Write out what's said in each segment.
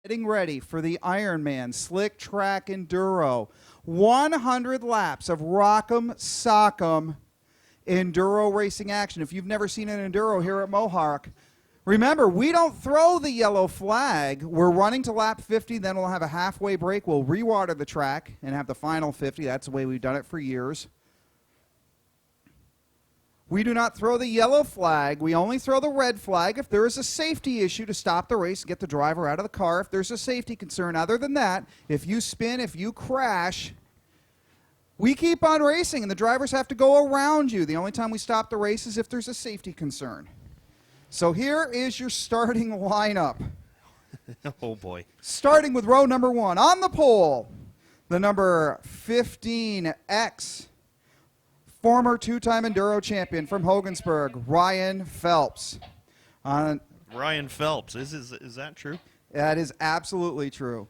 getting ready for the Ironman Slick Track Enduro. 100 laps of Rock'em Sock'em Enduro racing action. If you've never seen an Enduro here at Mohawk, remember, we don't throw the yellow flag. We're running to lap 50, then we'll have a halfway break. We'll rewater the track and have the final 50. That's the way we've done it for years. We do not throw the yellow flag. We only throw the red flag if there is a safety issue to stop the race, get the driver out of the car. If there's a safety concern, other than that, if you spin, if you crash, we keep on racing, and the drivers have to go around you. The only time we stop the race is if there's a safety concern. So here is your starting lineup. Oh, boy. Starting with row number 1. On the pole, the number 15X, former two-time Enduro champion from Hogansburg, Ryan Phelps. Ryan Phelps. Is that true? That is absolutely true.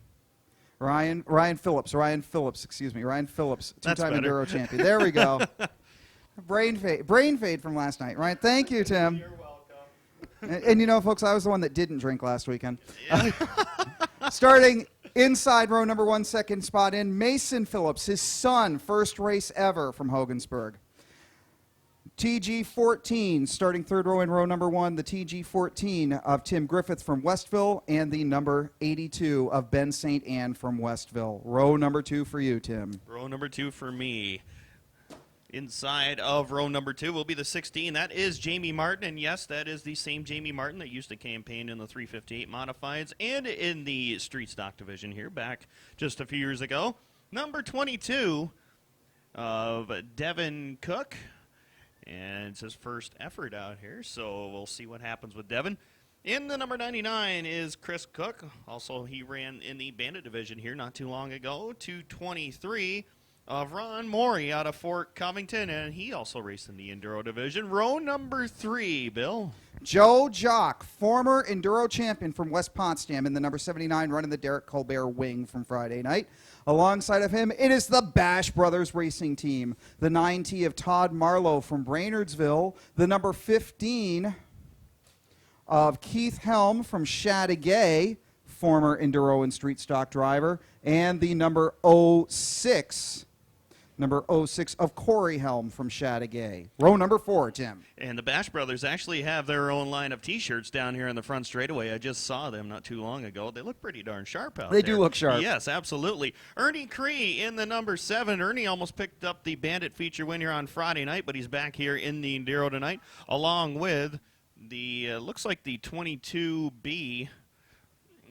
Ryan Phillips, excuse me. Ryan Phillips, two-time Enduro champion. There we go. Brain fade from last night, right? Thank you, Tim. You're welcome. And you know, folks, I was the one that didn't drink last weekend. Yeah. Starting inside row number 1, second spot in, Mason Phillips, his son, first race ever from Hogansburg. TG14, starting third row in row number 1, the TG14 of Tim Griffith from Westville, and the number 82 of Ben St. Anne from Westville. Row number 2 for you, Tim. Row number 2 for me. Inside of row number 2 will be the 16. That is Jamie Martin, and yes, that is the same Jamie Martin that used to campaign in the 358 Modifieds and in the Street Stock division here back just a few years ago. Number 22 of Devin Cook, and it's his first effort out here, so we'll see what happens with Devin. In the number 99 is Chris Cook. Also, he ran in the Bandit division here not too long ago. 223 of Ron Morey out of Fort Covington, and he also raced in the Enduro division. Row number 3, Bill. Joe Jock, former Enduro champion from West Potsdam, in the number 79, running the Derek Colbert wing from Friday night. Alongside of him, it is the Bash Brothers Racing Team. The 9T of Todd Marlowe from Brainardsville. The number 15 of Keith Helm from Chateauguay, former Enduro and Street Stock driver. And the number 06 of Corey Helm from Chateauguay. Row number 4, Tim. And the Bash Brothers actually have their own line of T-shirts down here in the front straightaway. I just saw them not too long ago. They look pretty darn sharp out there. They do look sharp. Yes, absolutely. Ernie Cree in the number 7. Ernie almost picked up the Bandit feature win here on Friday night, but he's back here in the Enduro tonight, along with the, looks like the 22B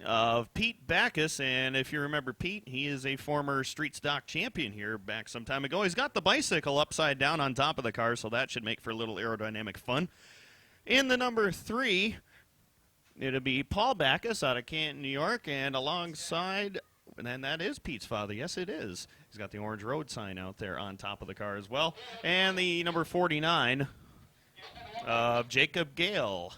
of Pete Backus, and if you remember Pete, he is a former Street Stock champion here back some time ago. He's got the bicycle upside down on top of the car, so that should make for a little aerodynamic fun. In the number 3, it'll be Paul Backus out of Canton, New York, and alongside, and that is Pete's father. Yes, it is. He's got the Orange Road sign out there on top of the car as well. And the number 49 of Jacob Gale.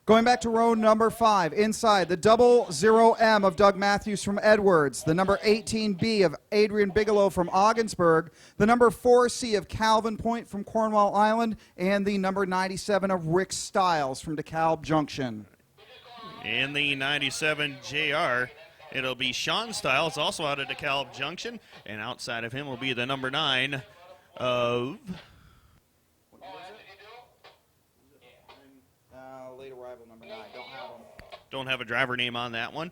Going back to row number 5, inside, the 00M of Doug Matthews from Edwards, the number 18B of Adrian Bigelow from Ogdensburg, the number 4C of Calvin Point from Cornwall Island, and the number 97 of Rick Stiles from DeKalb Junction. In the 97 JR, it'll be Sean Stiles, also out of DeKalb Junction, and outside of him will be the number 9 of... Late arrival number 9. Don't have him. Don't have a driver name on that one.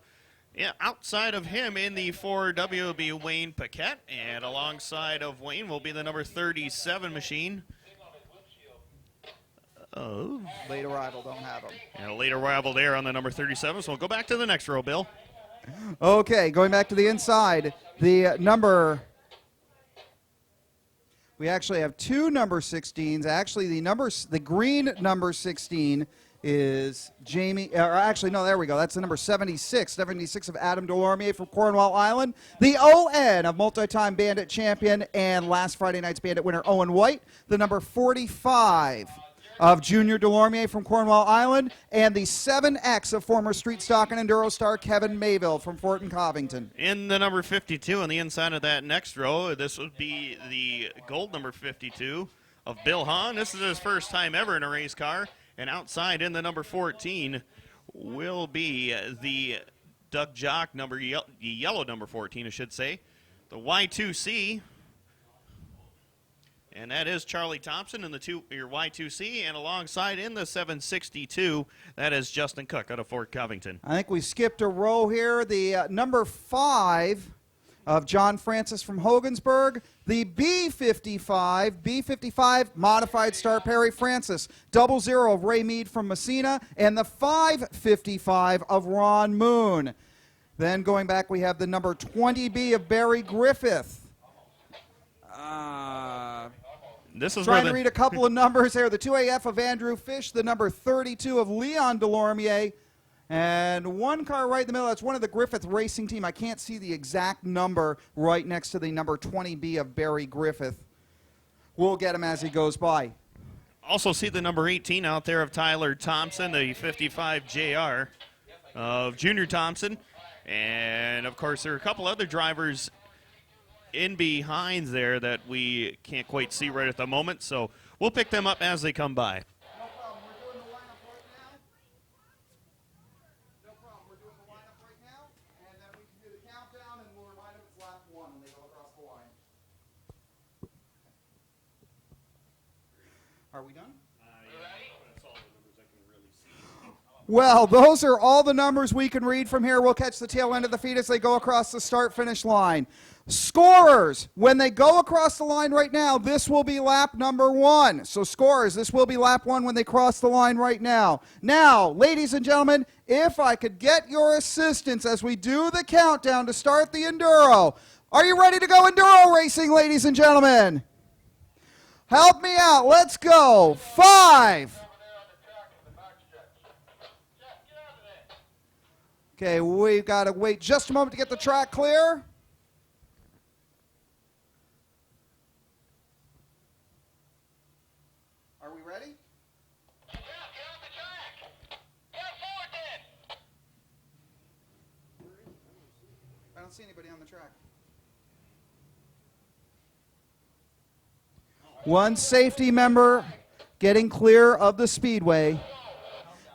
Yeah, outside of him in the 4W will be Wayne Paquette, and alongside of Wayne will be the number 37 machine. Oh. Late arrival, don't have him. And a late arrival there on the number 37, so we'll go back to the next row, Bill. Okay, going back to the inside, the number... We actually have 2 number 16s. Actually, the green number 16 is Jamie, or actually, no, there we go. That's the number 76 of Adam Delormier from Cornwall Island. The ON of multi-time Bandit champion and last Friday night's Bandit winner, Owen White. The number 45 of Junior Delormier from Cornwall Island. And the 7X of former Street Stock and Enduro star Kevin Mayville from Fort Covington. In the number 52 on the inside of that next row, this would be the gold number 52 of Bill Hahn. This is his first time ever in a race car. And outside in the number 14 will be the Doug Jock, yellow number 14, I should say. The Y2C, and that is Charlie Thompson in your Y2C, and alongside in the 762, that is Justin Cook out of Fort Covington. I think we skipped a row here. The number 5 of John Francis from Hogansburg. The B55 modified star Perry Francis. 00 of Ray Mead from Messina. And the 555 of Ron Moon. Then going back, we have the number 20B of Barry Griffith. This is trying to read a couple of numbers here. The 2AF of Andrew Fish. The number 32 of Leon Delormier. And one car right in the middle, that's one of the Griffith Racing Team. I can't see the exact number right next to the number 20B of Barry Griffith. We'll get him as he goes by. Also see the number 18 out there of Tyler Thompson, the 55 JR of Junior Thompson. And, of course, there are a couple other drivers in behind there that we can't quite see right at the moment. So we'll pick them up as they come by. Are we done? Well, those are all the numbers we can read from here. We'll catch the tail end of the feed as they go across the start-finish line. Scorers, when they go across the line right now, this will be lap number 1. So scorers, this will be lap 1 when they cross the line right now. Now, ladies and gentlemen, if I could get your assistance as we do the countdown to start the Enduro. Are you ready to go Enduro racing, ladies and gentlemen? Help me out. Let's go. 5. Okay, we've got to wait just a moment to get the track clear. Are we ready? I don't see anybody on the track. One safety member getting clear of the speedway.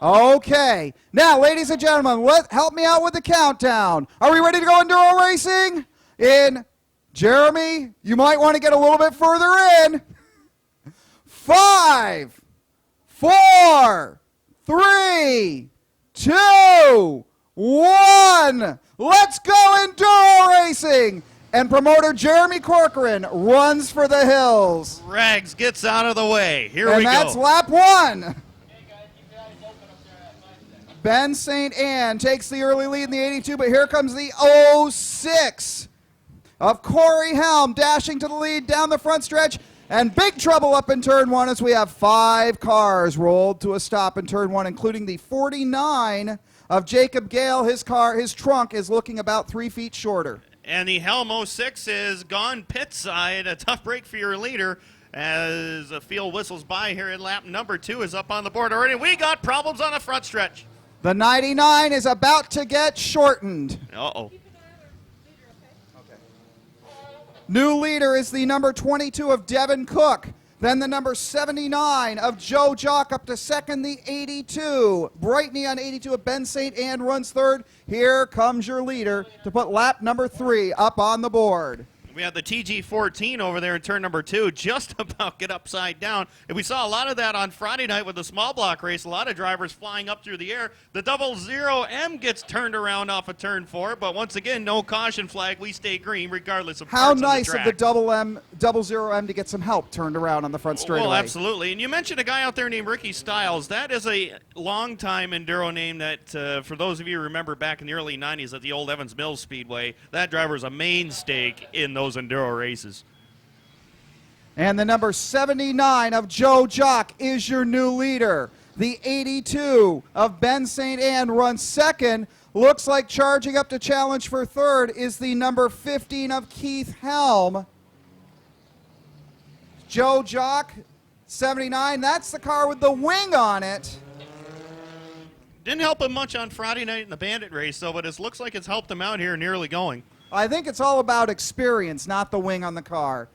Okay. Now, ladies and gentlemen, help me out with the countdown. Are we ready to go Enduro racing? Jeremy, you might want to get a little bit further in. 5, 4, 3, 2, 1. Let's go Enduro racing. And promoter Jeremy Corcoran runs for the hills. Rags gets out of the way. Here we go. And that's lap 1. Ben St. Anne takes the early lead in the 82, but here comes the 06 of Corey Helm dashing to the lead down the front stretch. And big trouble up in turn 1 as we have 5 cars rolled to a stop in turn 1, including the 49 of Jacob Gale. His trunk is looking about 3 feet shorter. And the Helm 06 is gone pit side. A tough break for your leader as the field whistles by here in lap number 2 is up on the board already. We got problems on the front stretch. The 99 is about to get shortened. Uh-oh. New leader is the number 22 of Devin Cook. Then the number 79 of Joe Jock up to second, the 82. Bright Neon 82 of Ben St. Anne runs third. Here comes your leader to put lap number 3 up on the board. We have the TG14 over there in turn number 2, just about get upside down. And we saw a lot of that on Friday night with the small block race. A lot of drivers flying up through the air. The 00M gets turned around off of turn 4, but once again, no caution flag. We stay green regardless of how parts nice of the of the 00M to get some help turned around on the front straightaway. Well, absolutely. And you mentioned a guy out there named Ricky Stiles. That is a long-time Enduro name that, for those of you who remember back in the early 90s at the old Evans Mills Speedway, that driver was a mainstay in those Enduro races. And the number 79 of Joe Jock is your new leader. The 82 of Ben St. Anne runs second. Looks like charging up to challenge for third is the number 15 of Keith Helm. Joe Jock, 79. That's the car with the wing on it. Didn't help him much on Friday night in the Bandit race, though, but it looks like it's helped him out here nearly going. I think it's all about experience, not the wing on the car.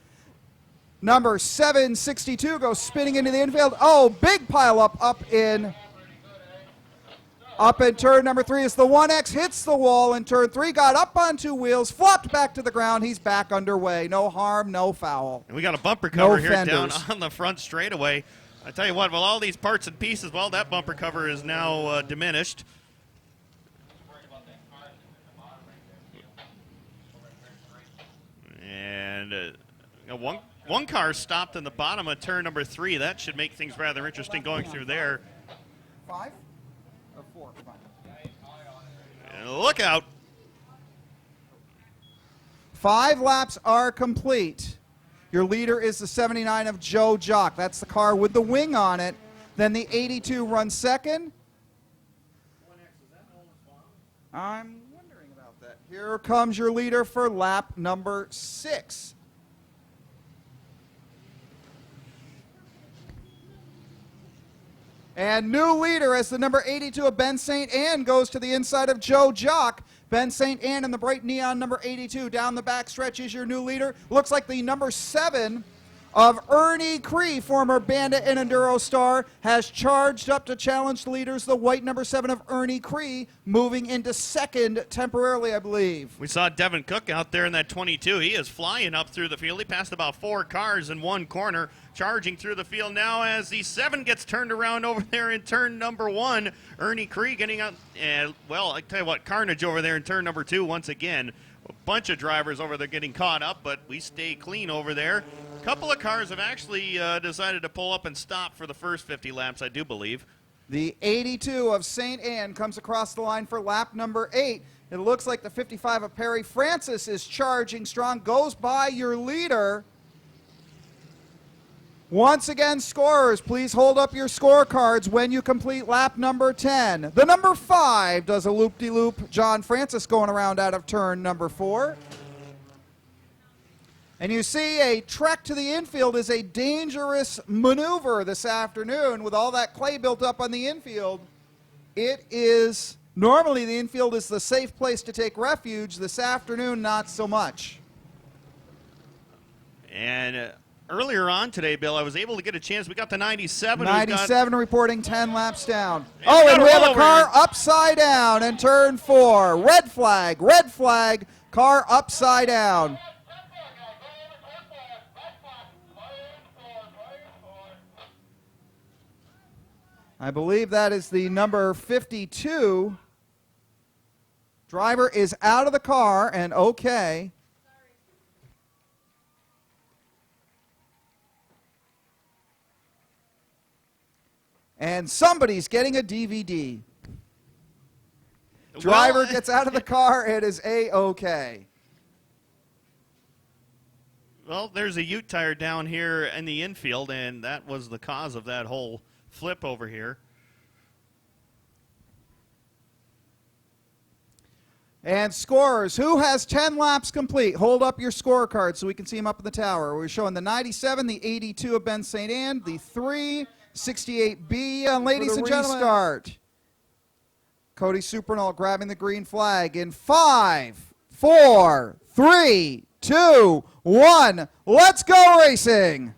Number 762 goes spinning into the infield. Oh, big pile up in Up in turn number 3 as the 1X hits the wall in turn 3, got up on 2 wheels, flopped back to the ground. He's back underway. No harm, no foul. And we got a bumper cover No here down fenders. on the front straightaway. I tell you what, with all these parts and pieces, well, that bumper cover is now diminished. And one car stopped in the bottom of turn number 3. That should make things rather interesting going through there. 5 or 4? And look out. 5 laps are complete. Your leader is the 79 of Joe Jock. That's the car with the wing on it. Then the 82 runs second. I'm wondering about that. Here comes your leader for lap number 6. And new leader as the number 82 of Ben St. Anne goes to the inside of Joe Jock. Ben St. Anne in the bright neon number 82. Down the back stretch is your new leader. Looks like the number 7 of Ernie Cree, former Bandit and Enduro star, has charged up to challenge the leaders. The white number 7 of Ernie Cree moving into second temporarily, I believe. We saw Devin Cook out there in that 22. He is flying up through the field. He passed about 4 cars in one corner, charging through the field now as the 7 gets turned around over there in turn number 1. Ernie Cree getting out, well, I tell you what, carnage over there in turn number 2 once again. A bunch of drivers over there getting caught up, but we stay clean over there. A couple of cars have actually decided to pull up and stop for the first 50 laps, I do believe. The 82 of St. Anne comes across the line for lap number 8. It looks like the 55 of Perry Francis is charging strong, goes by your leader. Once again, scorers, please hold up your scorecards when you complete lap number 10. The number 5 does a loop-de-loop. John Francis going around out of turn number 4. And you see a trek to the infield is a dangerous maneuver this afternoon with all that clay built up on the infield. It is, normally the infield is the safe place to take refuge. This afternoon, not so much. And earlier on today, Bill, I was able to get a chance. We got the 97. 97 reporting 10 laps down. And And we have a car here. upside down in turn 4. Red flag, car upside down. I believe that is the number 52. Driver is out of the car and okay. And somebody's getting a DVD. Driver gets out of the car, it is A-okay. Well, there's a ute tire down here in the infield, and that was the cause of that whole flip over here. And scorers, who has 10 laps complete? Hold up your scorecard so we can see them up in the tower. We're showing the 97, the 82 of Ben St. Anne, the 368B, and ladies and gentlemen, start. Cody Supernal grabbing the green flag in 5, 4, 3, 2, 1. Let's go racing.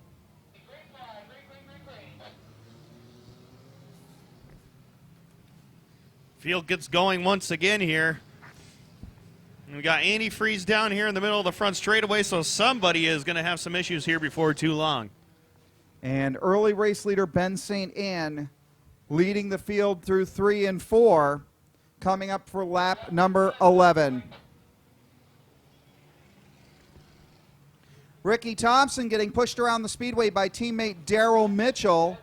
Field gets going once again here. And we got antifreeze down here in the middle of the front straightaway, so somebody is going to have some issues here before too long. And early race leader Ben St. Anne leading the field through 3 and 4, coming up for lap number 11. Ricky Thompson getting pushed around the speedway by teammate Daryl Mitchell.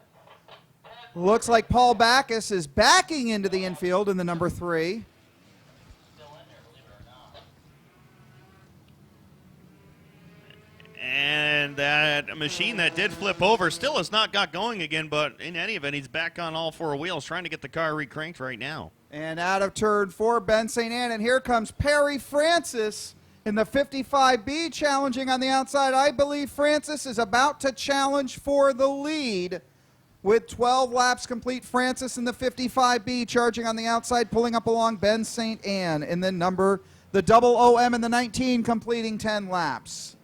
Looks like Paul Backus is backing into the infield in the number 3. And that machine that did flip over still has not got going again, but in any event, he's back on all 4 wheels trying to get the car recranked right now. And out of turn 4, Ben St. Anne. And here comes Perry Francis in the 55B challenging on the outside. I believe Francis is about to challenge for the lead. With 12 laps complete, Francis in the 55B charging on the outside, pulling up along Ben St. Anne. And then the double OM in the 19 completing 10 laps.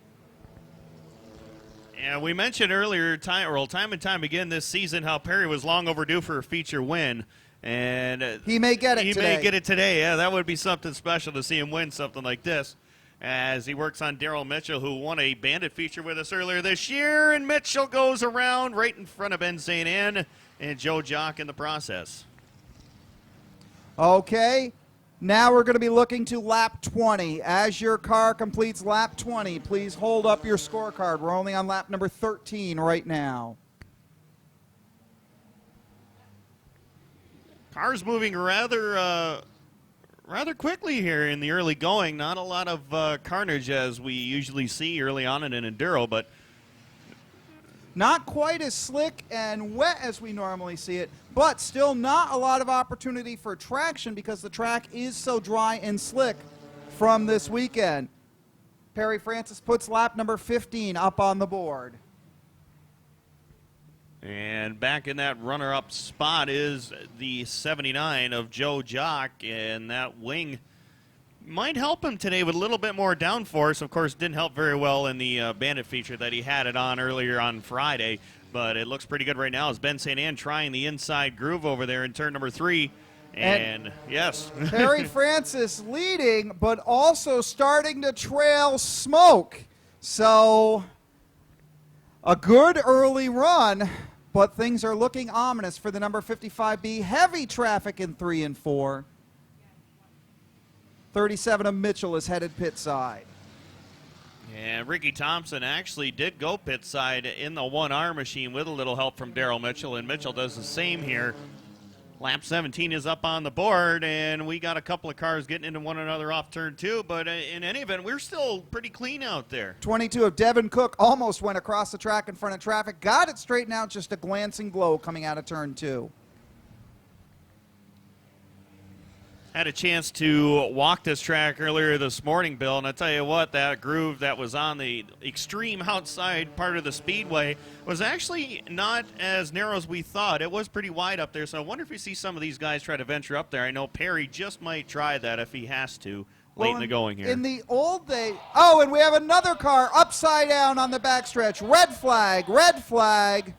Yeah, we mentioned earlier, time and time again this season, how Perry was long overdue for a feature win. And he may get it He today. may get it today. Yeah, that would be something special to see him win something like this. As he works on Daryl Mitchell, who won a Bandit feature with us earlier this year. And Mitchell goes around right in front of Ben St. Anne and Joe Jock in the process. Okay, now we're going to be looking to lap 20. As your car completes lap 20, please hold up your scorecard. We're only on lap number 13 right now. Cars moving rather quickly here in the early going. Not a lot of carnage as we usually see early on in an Enduro, but Not quite as slick and wet as we normally see it, but still not a lot of opportunity for traction because the track is so dry and slick from this weekend. Perry Francis puts lap number 15 up on the board. and back in that runner-up spot is the 79 of Joe Jock, and that wing might help him today with a little bit more downforce. Of course, didn't help very well in the Bandit feature that he had it on earlier on Friday, but it looks pretty good right now as Ben St. Anne trying the inside groove over there in turn number 3. And yes. Perry Francis leading, but also starting to trail smoke. So a good early run, but things are looking ominous for the number 55B. Heavy traffic in 3 and 4. 37 of Mitchell is headed pit side. And Ricky Thompson actually did go pit side in the 1R machine with a little help from Daryl Mitchell, and Mitchell does the same here. Lap 17 is up on the board, and we got a couple of cars getting into one another off turn 2, but in any event, we're still pretty clean out there. 22 of Devin Cook almost went across the track in front of traffic. Got it straightened out, just a glancing blow coming out of turn 2. Had a chance to walk this track earlier this morning, Bill, and I tell you what, that groove that was on the extreme outside part of the speedway was actually not as narrow as we thought. It was pretty wide up there, so I wonder if you see some of these guys try to venture up there. I know Perry just might try that if he has to late in the going here. In the old day, oh, and we have another car upside down on the backstretch. Red flag, red flag,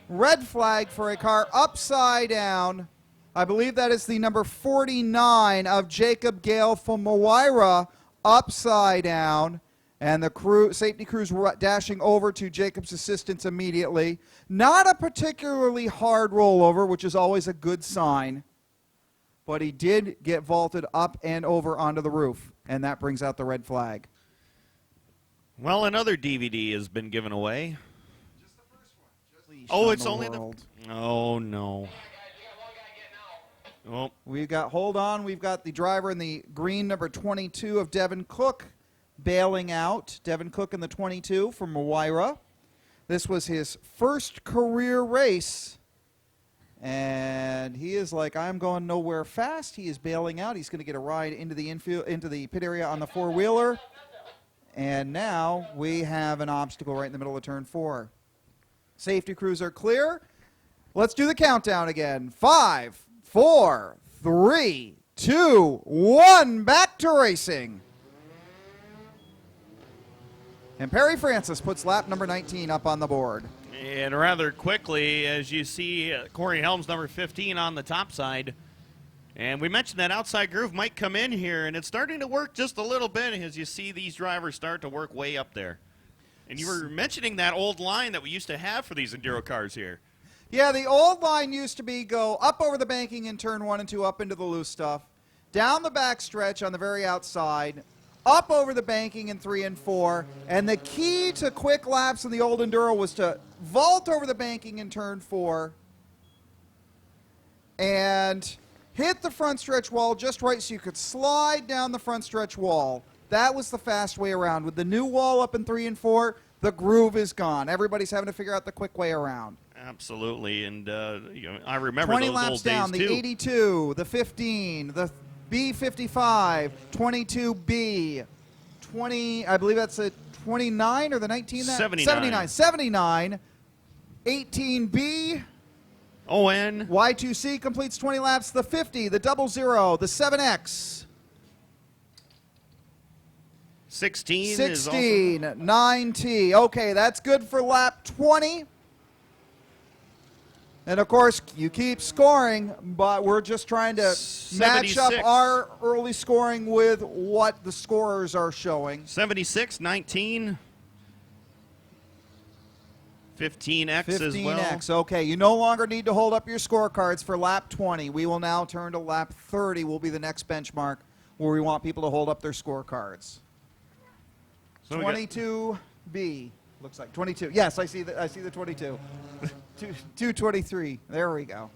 red flag for a car upside down. I believe that is the number 49 of Jacob Gale from Moira, upside down. And the safety crew's dashing over to Jacob's assistance immediately. Not a particularly hard rollover, which is always a good sign. But he did get vaulted up and over onto the roof, and that brings out the red flag. Well, another DVD has been given away. Just the first one. Oh, it's only the... Oh, no. Oh. We've got the driver in the green, number 22 of Devin Cook, bailing out. Devin Cook in the 22 from Moira. This was his first career race, and he is like, I'm going nowhere fast. He is bailing out. He's going to get a ride into the infield, into the pit area on the four-wheeler, and now we have an obstacle right in the middle of turn 4. Safety crews are clear. Let's do the countdown again. 5, 4, 3, 2, 1, back to racing. And Perry Francis puts lap number 19 up on the board. And rather quickly, as you see, Corey Helms, number 15, on the top side. And we mentioned that outside groove might come in here, and it's starting to work just a little bit as you see these drivers start to work way up there. And you were mentioning that old line that we used to have for these Enduro cars here. Yeah, the old line used to be go up over the banking in turn 1 and 2, up into the loose stuff, down the back stretch on the very outside, up over the banking in 3 and 4, and the key to quick laps in the old Enduro was to vault over the banking in turn 4 and hit the front stretch wall just right so you could slide down the front stretch wall. That was the fast way around. With the new wall up in 3 and 4, the groove is gone. Everybody's having to figure out the quick way around. Absolutely, and I remember 20 those laps old down, days the too. 82, the 15, the B55, 22B, 20, I believe that's a 29 or the 19? 79. 79, 18B, ON. Y2C completes 20 laps, the 50, the 00, the 7X, 16 is 16, 9T. Okay, that's good for lap 20. And, of course, you keep scoring, but we're just trying to match up 76. our early scoring with what the scorers are showing. 76, 19, 15X as well. 15X, okay. You no longer need to hold up your scorecards for lap 20. We will now turn to lap 30 will be the next benchmark where we want people to hold up their scorecards. So we got 22B. Looks like 22. Yes, I see the 22. 223. There we go.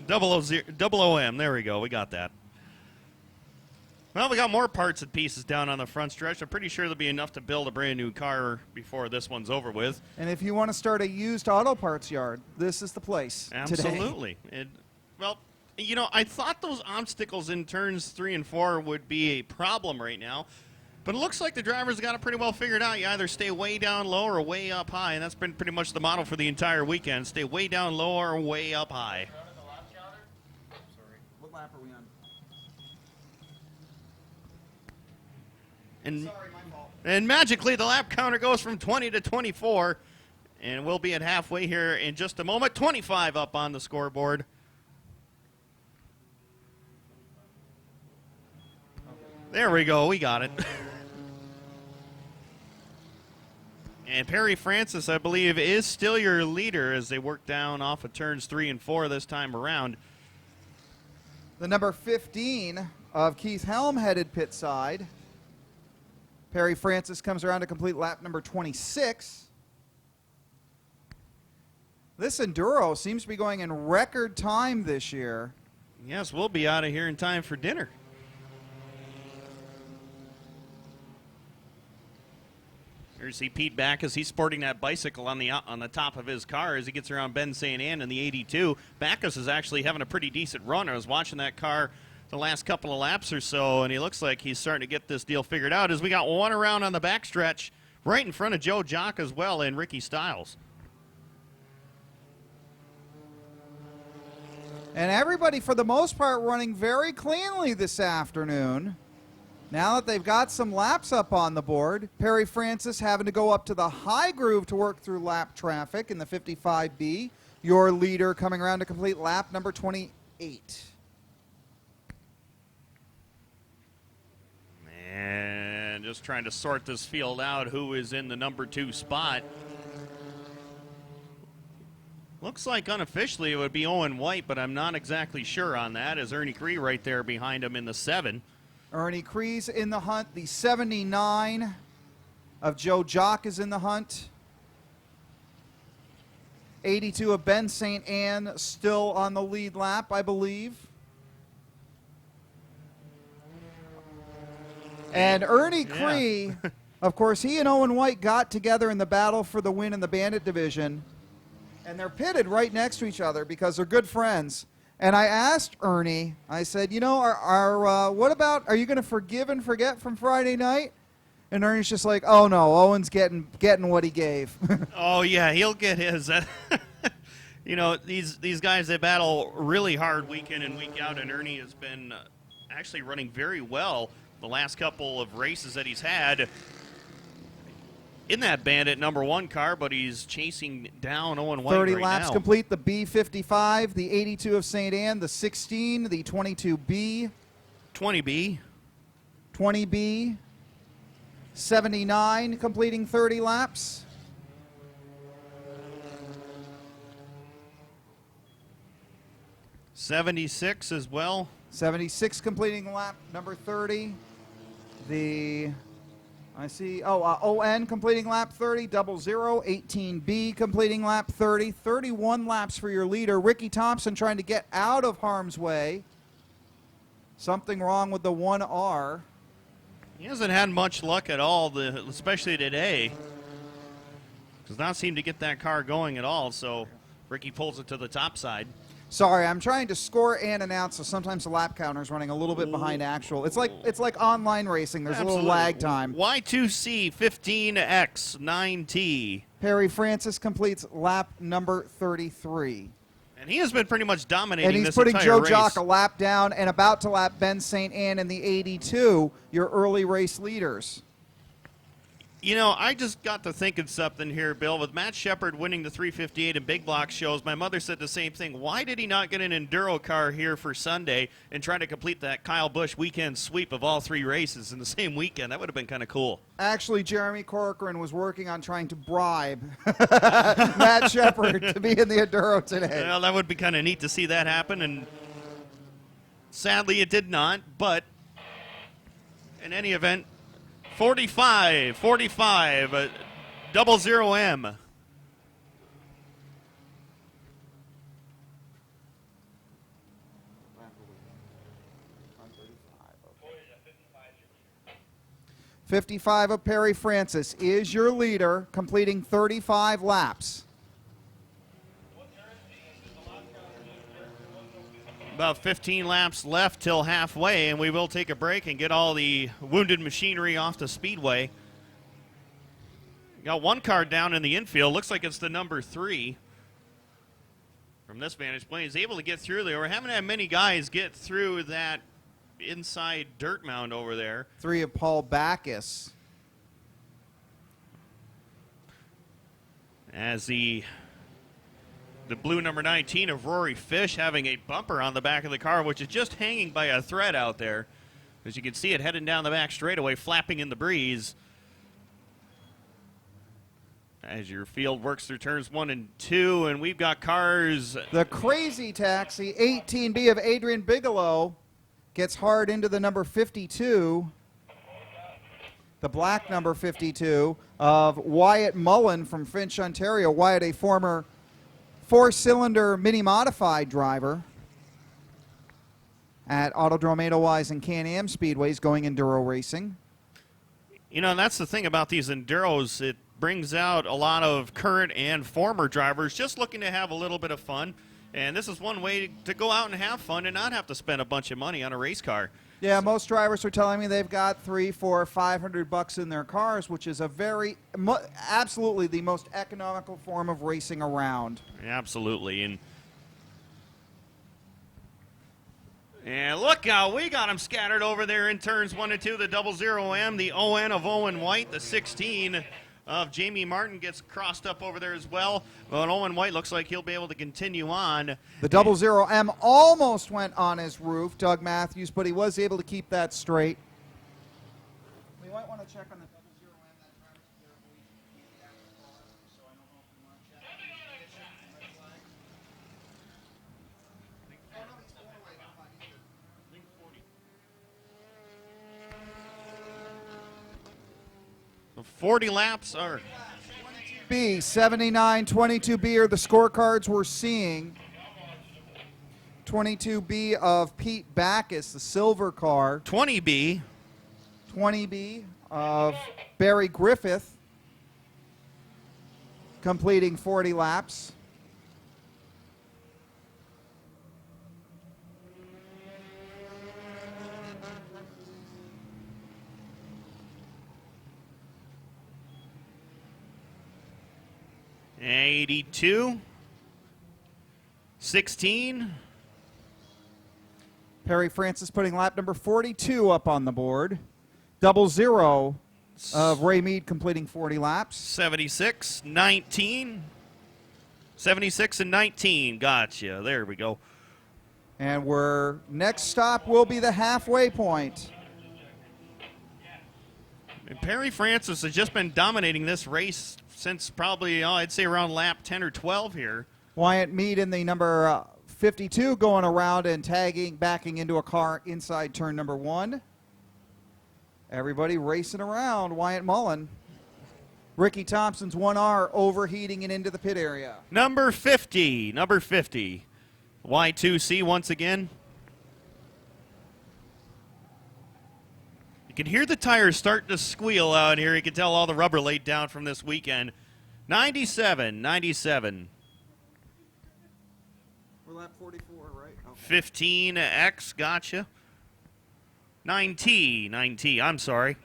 000, there we go. We got that. Well, we got more parts and pieces down on the front stretch. I'm pretty sure there'll be enough to build a brand new car before this one's over with. And if you want to start a used auto parts yard, this is the place. Absolutely. Well, you know, I thought those obstacles in turns 3 and 4 would be a problem right now. But it looks like the drivers got it pretty well figured out. You either stay way down low or way up high, and that's been pretty much the model for the entire weekend. Stay way down low or way up high. What lap are we on? And, Sorry, my fault. and magically, the lap counter goes from 20 to 24, and we'll be at halfway here in just a moment. 25 up on the scoreboard. There we go. We got it. And Perry Francis, I believe, is still your leader as they work down off of turns 3 and 4 this time around. The number 15 of Keith Helm headed pit side. Perry Francis comes around to complete lap number 26. This Enduro seems to be going in record time this year. Yes, we'll be out of here in time for dinner. Here's see Pete Backus. He's sporting that bicycle on the top of his car as he gets around Ben St. Anne in the 82. Backus is actually having a pretty decent run. I was watching that car the last couple of laps or so, and he looks like he's starting to get this deal figured out as we got one around on the backstretch right in front of Joe Jock as well and Ricky Stiles. And everybody, for the most part, running very cleanly this afternoon. Now that they've got some laps up on the board, Perry Francis having to go up to the high groove to work through lap traffic in the 55B. Your leader coming around to complete lap number 28. And just trying to sort this field out, who is in the number 2 spot. Looks like unofficially it would be Owen White, but I'm not exactly sure on that, as Ernie Cree right there behind him in the 7. Ernie Cree's in the hunt. The 79 of Joe Jock is in the hunt. 82 of Ben St. Anne still on the lead lap, I believe. And Ernie Cree, of course, he and Owen White got together in the battle for the win in the Bandit division. And they're pitted right next to each other because they're good friends. And I asked Ernie, I said, you know, what about, are you going to forgive and forget from Friday night? And Ernie's just like, oh no, Owen's getting what he gave. Oh yeah, he'll get his. You know, these guys, they battle really hard week in and week out, and Ernie has been actually running very well the last couple of races that he's had in that Bandit number 1 car, but he's chasing down Owen White 30 right laps now. complete, the B55, the 82 of St. Anne, the 16, the 22B, 20B. 20B, 79 completing 30 laps. '76 as well. 76 completing lap number 30. ON completing lap 30, 00, 18B completing lap 30, 31 laps for your leader. Ricky Thompson trying to get out of harm's way. Something wrong with the 1R. He hasn't had much luck at all, especially today. Does not seem to get that car going at all, so Ricky pulls it to the top side. Sorry, I'm trying to score and announce, so sometimes the lap counter's running a little bit behind actual. It's like online racing. There's Absolutely. a little lag time. Y2C 15X 9T. Perry Francis completes lap number 33. And he has been pretty much dominating And he's this putting entire Joe race. Jock a lap down and about to lap Ben St. Anne in the 82, your early race leaders. You know, I just got to thinking something here, Bill. With Matt Shepard winning the 358 and big block shows, my mother said the same thing. Why did he not get an Enduro car here for Sunday and try to complete that Kyle Busch weekend sweep of all 3 races in the same weekend? That would have been kind of cool. Actually, Jeremy Corcoran was working on trying to bribe Matt Shepard to be in the Enduro today. Well, that would be kind of neat to see that happen, and sadly it did not. But in any event, 45, 00M. .55 of Perry Francis is your leader, completing 35 laps. About 15 laps left till halfway, and we will take a break and get all the wounded machinery off the speedway. Got one car down in the infield. Looks like it's the number 3. From this vantage point, he's able to get through there. We haven't had many guys get through that inside dirt mound over there. 3 of Paul Backus. As the blue number 19 of Rory Fish having a bumper on the back of the car, which is just hanging by a thread out there. As you can see it heading down the back straightaway, flapping in the breeze. As your field works through turns 1 and 2, and we've got cars. The Crazy Taxi, 18B of Adrian Bigelow, gets hard into the number 52. The black number 52 of Wyatt Mullen from Finch, Ontario. Wyatt, a former 4-cylinder mini-modified driver at Autodrome Edelweiss and Can-Am Speedways going Enduro racing. You know, that's the thing about these Enduros. It brings out a lot of current and former drivers just looking to have a little bit of fun. And this is one way to go out and have fun and not have to spend a bunch of money on a race car. Yeah, most drivers are telling me they've got $300, $400, $500 in their cars, which is a absolutely the most economical form of racing around. Absolutely. And look how we got them scattered over there in turns 1 and 2. The 00M, the ON of Owen White, the 16 of Jamie Martin gets crossed up over there as well. Well, and Owen White looks like he'll be able to continue on. The 00M almost went on his roof, Doug Matthews, but he was able to keep that straight. We might want to check on the 00M. That driver's terrible. He's out of the car, so I don't know if we want to check. Red flag. Oh, no, he's going away. Not fine, he's good. 40 laps are 22B, 79, 22B are the scorecards we're seeing. 22B of Pete Backus, the silver car. 20B. 20B of Barry Griffith, completing 40 laps. $82. 16. Perry Francis putting lap number 42 up on the board. 00 of Ray Mead completing 40 laps. 76. 19. 76 and 19. Gotcha. There we go. And next stop will be the halfway point. And Perry Francis has just been dominating this race since probably, I'd say around lap 10 or 12 here. Wyatt Mead in the number 52 going around and backing into a car inside turn number 1. Everybody racing around Wyatt Mullen. Ricky Thompson's 1R overheating and into the pit area. Number 50. Number 50. Y2C once again. You can hear the tires starting to squeal out here. You can tell all the rubber laid down from this weekend. 97. 97. We're lap 44, right? Okay. 15X, gotcha. 9T, 9T, I'm sorry.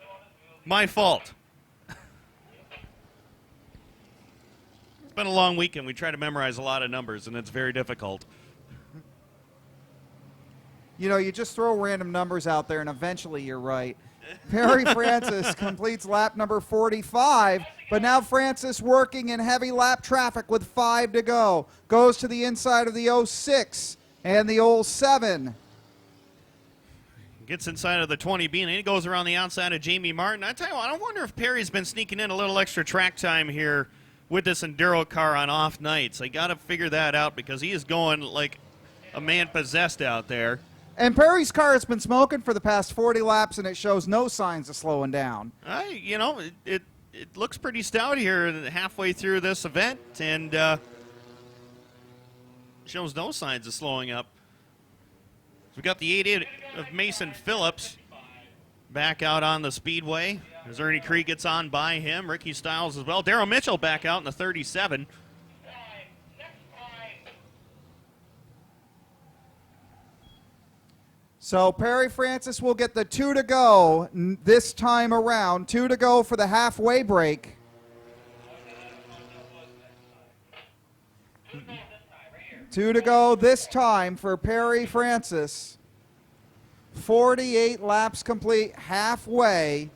My fault. It's been a long weekend. We try to memorize a lot of numbers, and it's very difficult. You know, you just throw random numbers out there, and eventually you're right. Perry Francis completes lap number 45, but now Francis working in heavy lap traffic with 5 to go. Goes to the inside of the 06 and the 07. Gets inside of the 20B, and he goes around the outside of Jamie Martin. I tell you what, I wonder if Perry's been sneaking in a little extra track time here with this Enduro car on off nights. I got to figure that out because he is going like a man possessed out there. And Perry's car has been smoking for the past 40 laps, and it shows no signs of slowing down. It looks pretty stout here halfway through this event, and shows no signs of slowing up. So we got the 88 of Mason Phillips back out on the speedway as Ernie Cree gets on by him. Ricky Stiles as well. Darryl Mitchell back out in the 37. So Perry Francis will get the 2 to go this time around. 2 to go for the halfway break. Two to go this time for Perry Francis. 48 laps complete, halfway.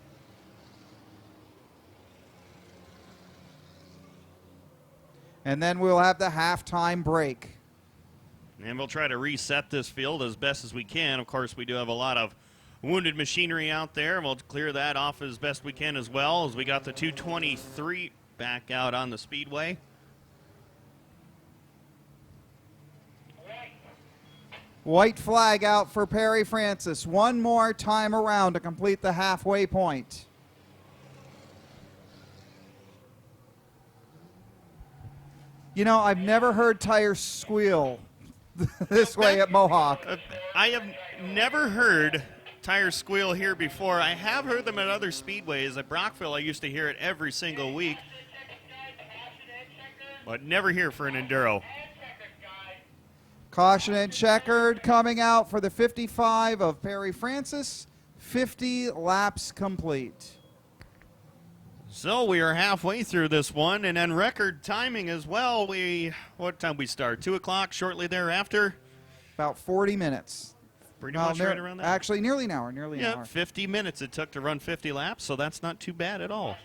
And then we'll have the halftime break. And we'll try to reset this field as best as we can. Of course, we do have a lot of wounded machinery out there, and we'll clear that off as best we can as well, as we got the 223 back out on the speedway. White flag out for Perry Francis. One more time around to complete the halfway point. You know, I've never heard tires squeal this way at Mohawk. I have never heard tires squeal here before. I have heard them at other speedways. At Brockville, I used to hear it every single week. But never here for an Enduro. Caution and checkered coming out for the 55 of Perry Francis. 50 laps complete. So we are halfway through this one, and then record timing as well. What time we start? 2 o'clock shortly thereafter? About 40 minutes. Pretty much right around that. Actually, nearly an hour. Nearly an hour. 50 minutes it took to run 50 laps, so that's not too bad at all.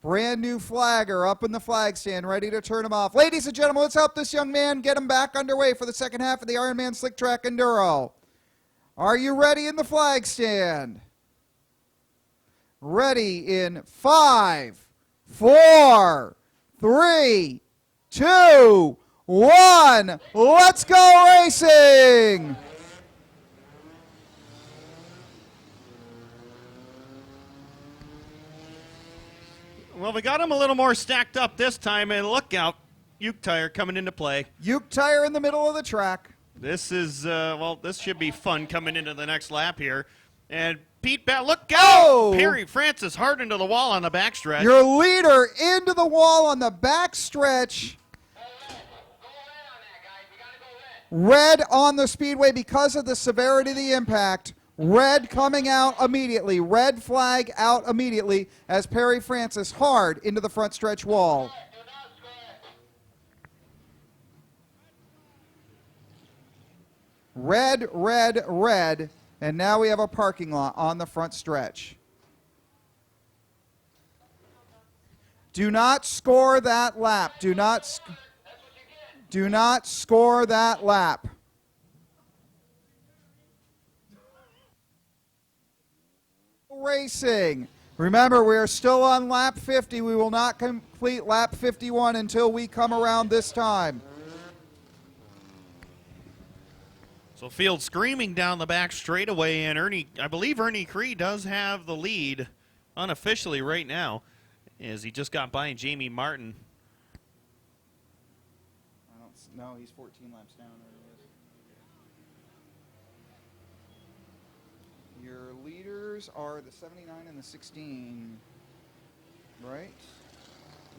Brand new flagger up in the flag stand, ready to turn him off. Ladies and gentlemen, let's help this young man get him back underway for the second half of the Ironman Slick Track Enduro. Are you ready in the flag stand? Ready in 5, 4, 3, 2, 1. Let's go racing! Well, we got him a little more stacked up this time, and look out, Uke tire coming into play. Uke tire in the middle of the track. This is, this should be fun coming into the next lap here. And Pete Bell, look out! Oh! Perry Francis hard into the wall on the backstretch. Your leader into the wall on the backstretch. Red on the speedway because of the severity of the impact. Red coming out immediately. Red flag out immediately as Perry Francis hard into the front stretch wall. Red, red, red. And now we have a parking lot on the front stretch. Do not score that lap. Do not score that lap. Racing. Remember, we are still on lap 50. We will not complete lap 51 until we come around this time. So field screaming down the back straightaway, and I believe Ernie Cree does have the lead unofficially right now, as he just got by Jamie Martin. No, he's 14 laps down. Your leaders are the 79 and the 16, right?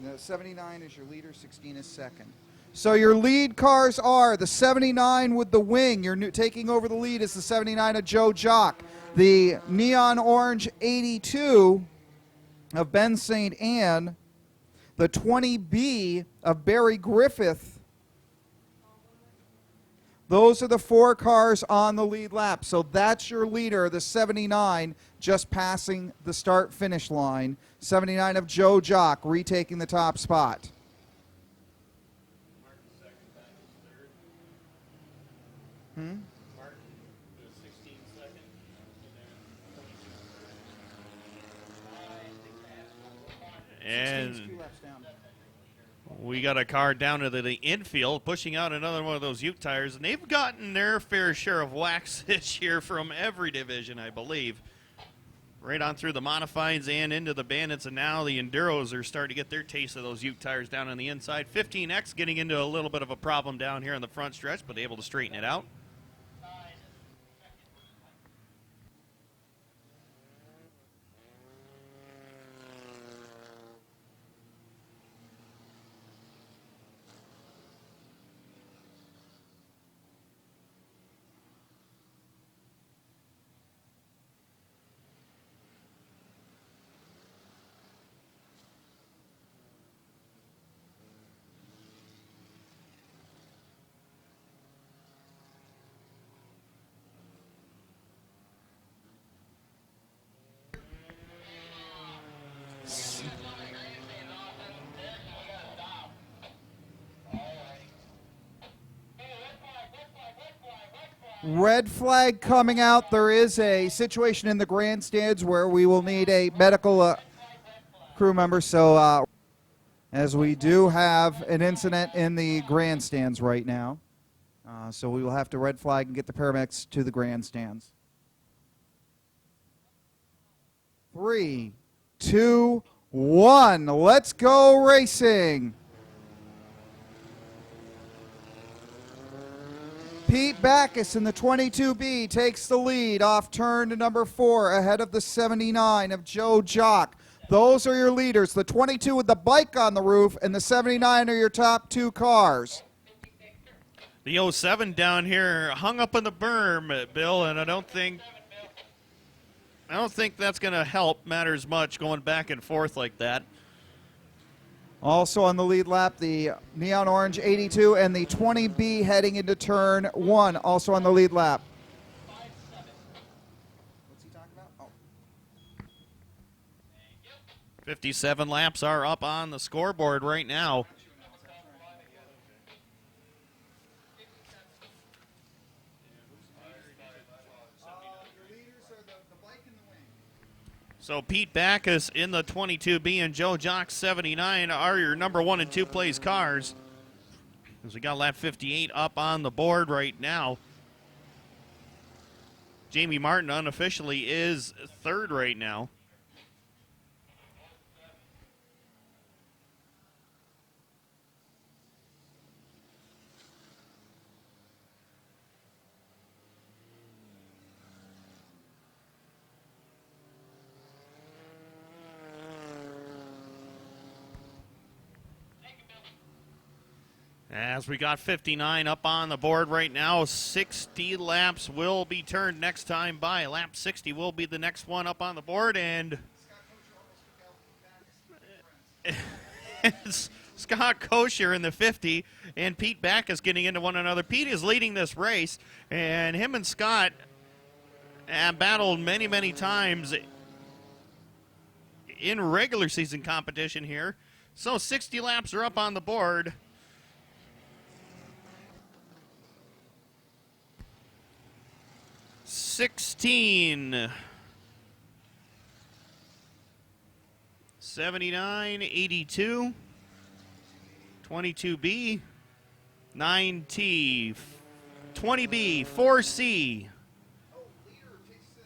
The 79 is your leader, 16 is second. So your lead cars are the 79 with the wing. Taking over the lead is the 79 of Joe Jock. The neon orange 82 of Ben St. Anne. The 20B of Barry Griffith. Those are the 4 cars on the lead lap. So that's your leader, the 79, just passing the start-finish line. 79 of Joe Jock retaking the top spot. And we got a car down to the infield, pushing out another one of those Ute tires, and they've gotten their fair share of wax this year from every division, I believe. Right on through the modifieds and into the bandits, and now the enduros are starting to get their taste of those Ute tires down on the inside. 15X getting into a little bit of a problem down here in the front stretch, but able to straighten it out. Red flag coming out. There is a situation in the grandstands where we will need a medical crew member. So as we do have an incident in the grandstands right now. So we will have to red flag and get the paramedics to the grandstands. 3, 2, 1. Let's go racing. Pete Backus in the 22B takes the lead off turn to number 4 ahead of the 79 of Joe Jock. Those are your leaders. The 22 with the bike on the roof and the 79 are your top 2 cars. The 07 down here hung up in the berm, Bill, and I don't think that's going to help matters much going back and forth like that. Also on the lead lap, the neon orange 82 and the 20B heading into turn 1, also on the lead lap. What's he talking about? Oh. 57 laps are up on the scoreboard right now. So Pete Backus in the 22B and Joe Jock 79 are your number 1 and 2 place cars. As we got lap 58 up on the board right now. Jamie Martin unofficially is 3rd right now. As we got 59 up on the board right now, 60 laps will be turned next time by. Lap 60 will be the next one up on the board, and it's Scott Kosher in the 50, and Pete Backus getting into one another. Pete is leading this race, and him and Scott have battled many, many times in regular season competition here. So 60 laps are up on the board. 16, 79, 82, 22B, 9T, 20B, 4C,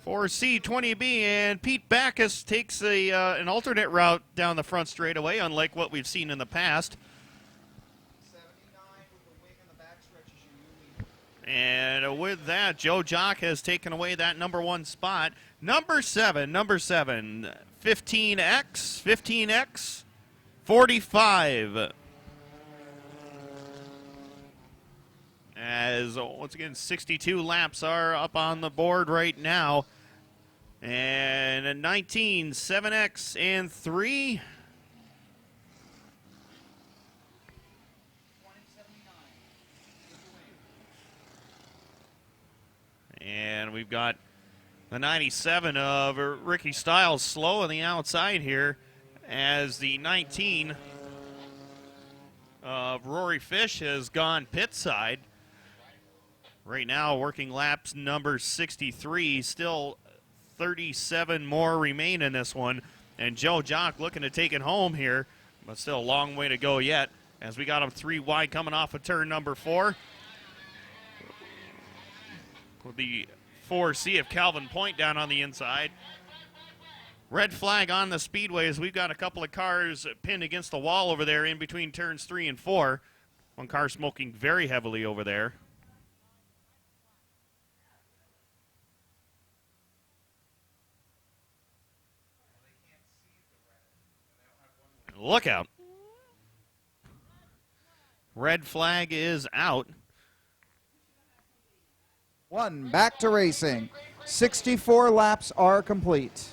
4C, 20B, and Pete Backus takes an alternate route down the front straightaway, unlike what we've seen in the past. And with that, Joe Jock has taken away that number 1 spot. Number 7, 15X, 45. As, once again, 62 laps are up on the board right now. And a 19, 7X, and 3. And we've got the 97 of Ricky Stiles slow on the outside here as the 19 of Rory Fish has gone pit side. Right now working laps number 63, still 37 more remain in this one. And Joe Jock looking to take it home here, but still a long way to go yet as we got him 3 wide coming off of turn number 4. With the 4C of Calvin Point down on the inside. Red flag on the speedways. We've got a couple of cars pinned against the wall over there in between turns 3 and 4. One car smoking very heavily over there. Look out. Red flag is out. Back to racing. 64 laps are complete.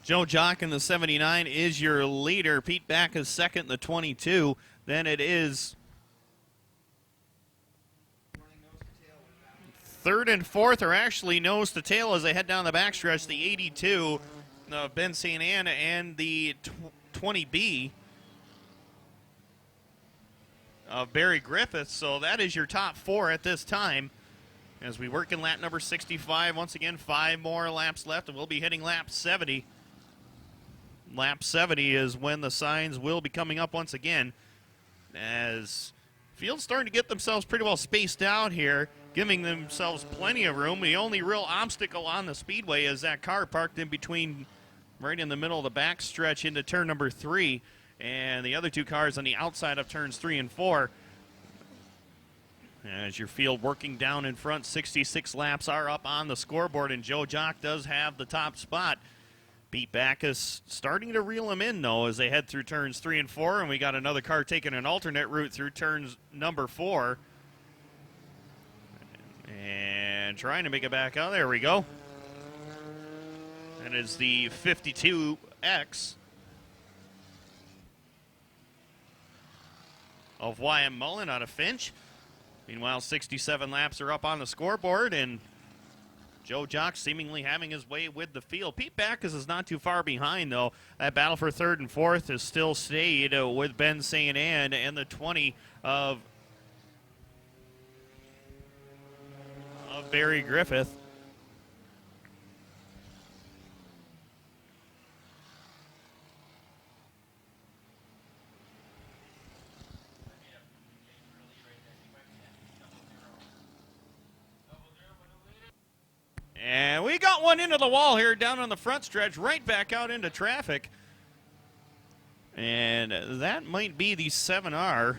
Joe Jock in the 79 is your leader. Pete Back is second in the 22. Then it is third and fourth are actually nose to tail as they head down the backstretch. The 82 of Ben St. Anne and the 20B of Barry Griffith. So that is your top 4 at this time. As we work in lap number 65, once again, 5 more laps left, and we'll be hitting lap 70. Lap 70 is when the signs will be coming up once again, as field's starting to get themselves pretty well spaced out here, giving themselves plenty of room. The only real obstacle on the speedway is that car parked in between, right in the middle of the back stretch into turn number 3, and the other 2 cars on the outside of turns 3 and 4. As your field working down in front, 66 laps are up on the scoreboard, and Joe Jock does have the top spot. Pete Backus starting to reel him in, though, as they head through turns 3 and 4, and we got another car taking an alternate route through turns number 4. And trying to make it back out. There we go. That is the 52X of YM Mullen out of Finch. Meanwhile, 67 laps are up on the scoreboard, and Joe Jock seemingly having his way with the field. Pete Backus is not too far behind, though. That battle for third and fourth is still stayed with Ben St. Anne and the 20 of Barry Griffith. And we got one into the wall here down on the front stretch, right back out into traffic. And that might be the 7R.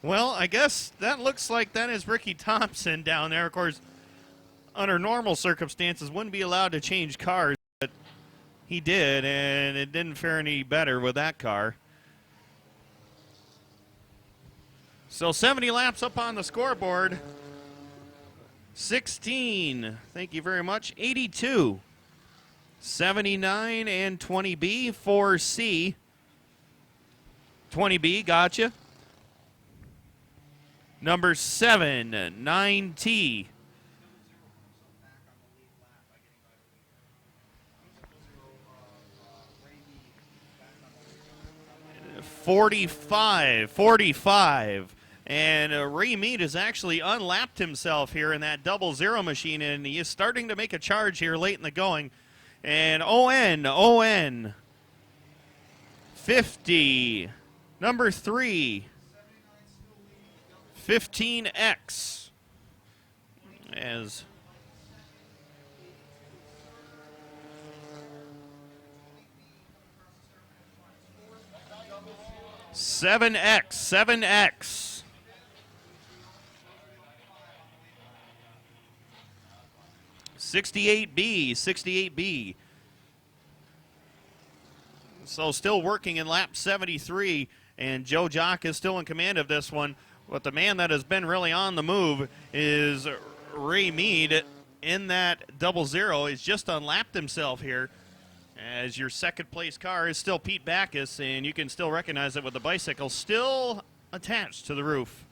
Well, I guess that looks like that is Ricky Thompson down there. Of course, under normal circumstances, wouldn't be allowed to change cars, but he did, and it didn't fare any better with that car. So 70 laps up on the scoreboard. 16, thank you very much. 82, 79, and 20B, 4C. 20B, gotcha. Number 7, 9T. 45. And Ray Mead has actually unlapped himself here in that 00 machine, and he is starting to make a charge here late in the going. And ON, 50, number 3, 15X, as 7X. 68B. So still working in lap 73, and Joe Jock is still in command of this one. But the man that has been really on the move is Ray Mead in that 00 has just unlapped himself here, as your second place car is still Pete Backus, and you can still recognize it with the bicycle still attached to the roof.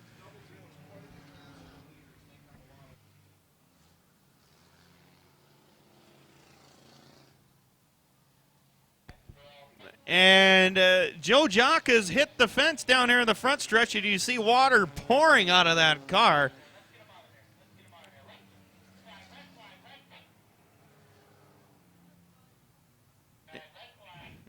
And Joe Jock has hit the fence down here in the front stretch, and you see water pouring out of that car.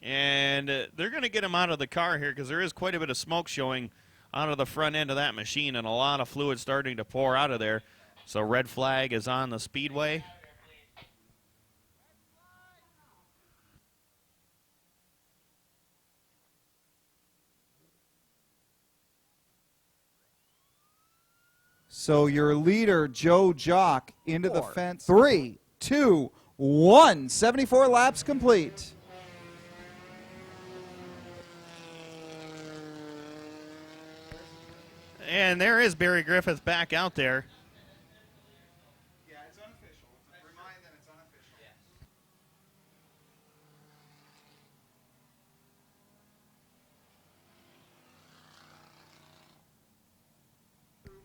And they're going to get him out of the car here because there is quite a bit of smoke showing out of the front end of that machine and a lot of fluid starting to pour out of there. So red flag is on the speedway. So your leader, Joe Jock, into the fence. 3, 2, 1. 74 laps complete. And there is Barry Griffith back out there. Yeah, it's unofficial. Remind them it's unofficial.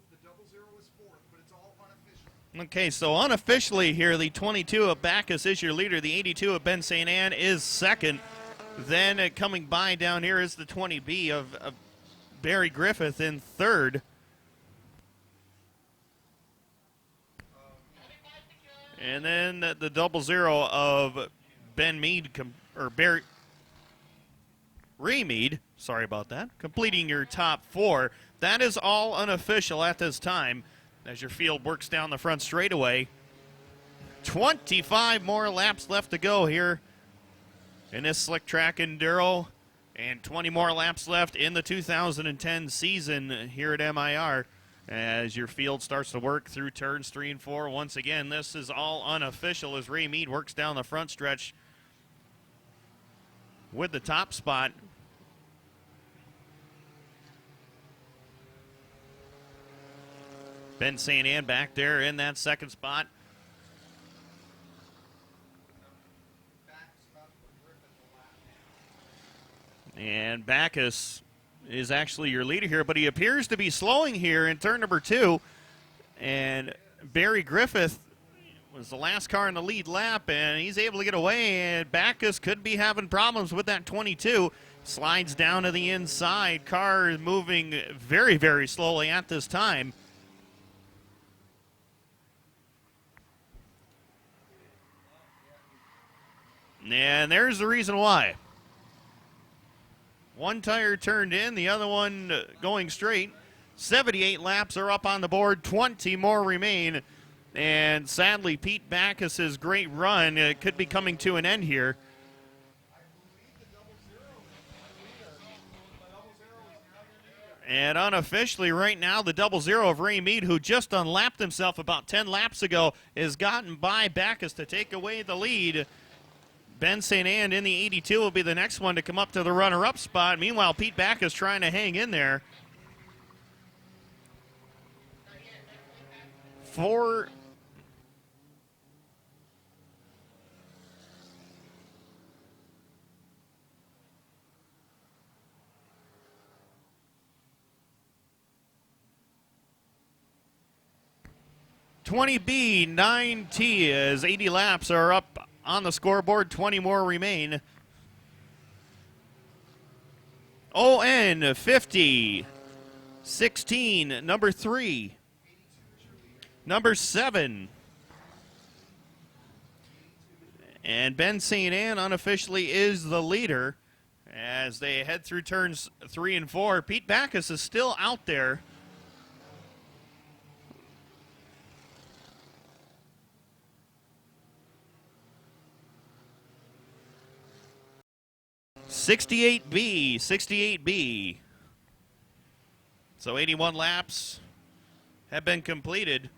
The 00 is fourth, but it's all unofficial. Okay, so unofficially here, the 22 of Backus is your leader. The 82 of Ben St. Anne is second. Then coming by down here is the 20B of Barry Griffith in third. And then the 00 of Ben Mead, or Barry Mead, sorry about that, completing your top four. That is all unofficial at this time as your field works down the front straightaway. 25 more laps left to go here in this slick track enduro, and 20 more laps left in the 2010 season here at MIR as your field starts to work through turns 3 and 4. Once again, this is all unofficial as Ray Mead works down the front stretch with the top spot. Ben St. Anne back there in that second spot. And Backus is actually your leader here, but he appears to be slowing here in turn number 2. And Barry Griffith was the last car in the lead lap, and he's able to get away, and Backus could be having problems with that 22. Slides down to the inside. Car is moving very, very slowly at this time. And there's the reason why. One tire turned in, the other one going straight. 78 laps are up on the board, 20 more remain. And sadly, Pete Backus's great run could be coming to an end here. And unofficially right now, the 00 of Ray Mead, who just unlapped himself about 10 laps ago, has gotten by Backus to take away the lead. Ben St. Anne in the 82 will be the next one to come up to the runner-up spot. Meanwhile, Pete Backus trying to hang in there. For $20B, 9T as 80 laps are up on the scoreboard, 20 more remain. ON 50, 16, number 3, number 7. And Ben St. Anne unofficially is the leader as they head through turns 3 and 4. Pete Backus is still out there. $68B. So 81 laps have been completed.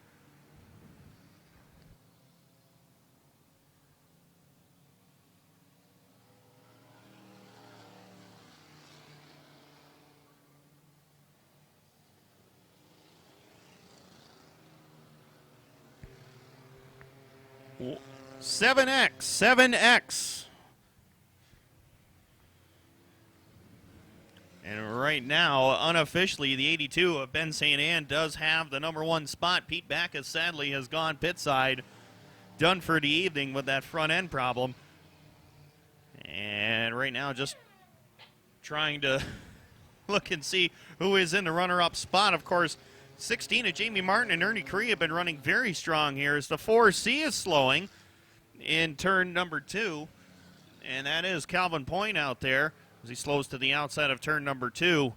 7X. And right now, unofficially, the 82 of Ben St. Anne does have the number 1 spot. Pete Backus sadly has gone pit side, done for the evening with that front end problem. And right now, just trying to look and see who is in the runner-up spot. Of course, 16 of Jamie Martin and Ernie Cree have been running very strong here as the 4C is slowing in turn number 2. And that is Calvin Point out there as he slows to the outside of turn number 2.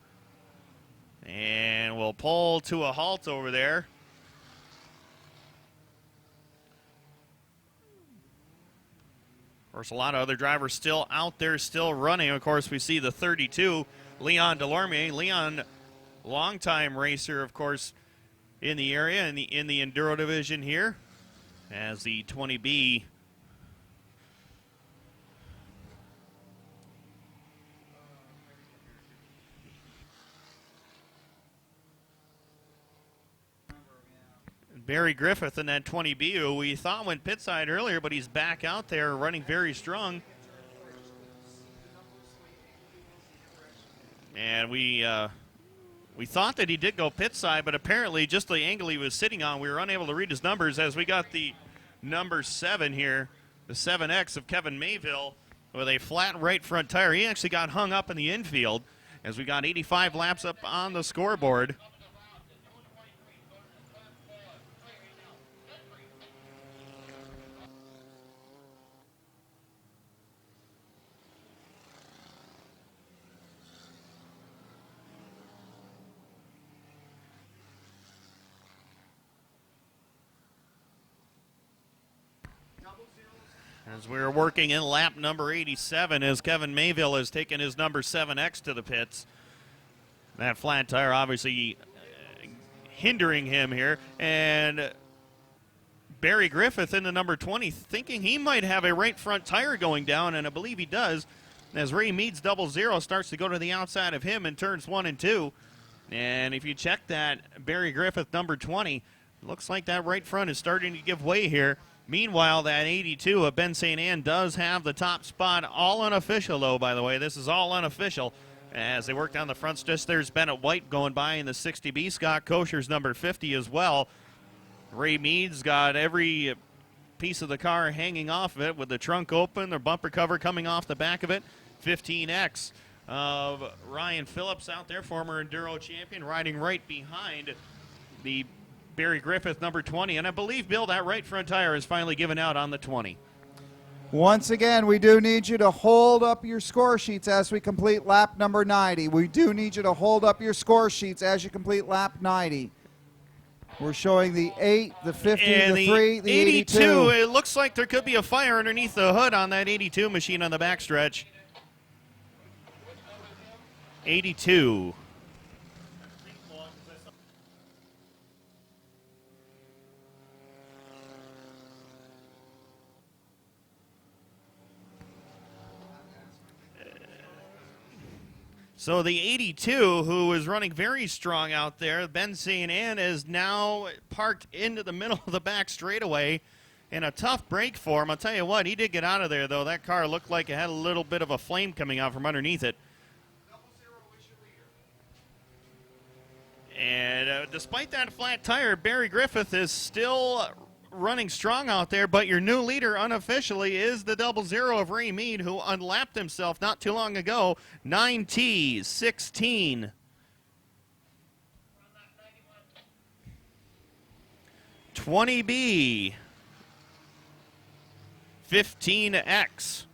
And will pull to a halt over there. Of course, a lot of other drivers still out there, still running. Of course, we see the 32, Leon Delorme. Leon, longtime racer, of course, in the area, in the Enduro division here, as the 20B. Barry Griffith in that 20B, who we thought went pit side earlier, but he's back out there running very strong. And we thought that he did go pit side, but apparently just the angle he was sitting on, we were unable to read his numbers as we got the number 7 here, the 7X of Kevin Mayville with a flat right front tire. He actually got hung up in the infield as we got 85 laps up on the scoreboard. As we're working in lap number 87, as Kevin Mayville has taken his number 7X to the pits. That flat tire obviously hindering him here. And Barry Griffith in the number 20 thinking he might have a right front tire going down, and I believe he does, as Ray Mead's 00 starts to go to the outside of him in turns 1 and 2. And if you check that Barry Griffith number 20, looks like that right front is starting to give way here. Meanwhile, that 82 of Ben St. Anne does have the top spot. All unofficial, though, by the way. This is all unofficial. As they work down the front stretch, there's Bennett White going by in the 60B. Scott Kosher's number 50 as well. Ray Mead's got every piece of the car hanging off of it with the trunk open, the bumper cover coming off the back of it. 15X of Ryan Phillips out there, former Enduro champion, riding right behind the Barry Griffith, number 20. And I believe, Bill, that right front tire is finally given out on the 20. Once again, we do need you to hold up your score sheets as we complete lap number 90. We do need you to hold up your score sheets as you complete lap 90. We're showing the 8, the 50, and the 3, the 82. It looks like there could be a fire underneath the hood on that 82 machine on the backstretch. 82. So the 82, who was running very strong out there, Ben St. Anne, is now parked into the middle of the back straightaway in a tough break for him. I'll tell you what, he did get out of there, though. That car looked like it had a little bit of a flame coming out from underneath it. And despite that flat tire, Barry Griffith is still running strong out there, but your new leader unofficially is the 00 of Ray Mead, who unlapped himself not too long ago. 9T16. $20B. 15X.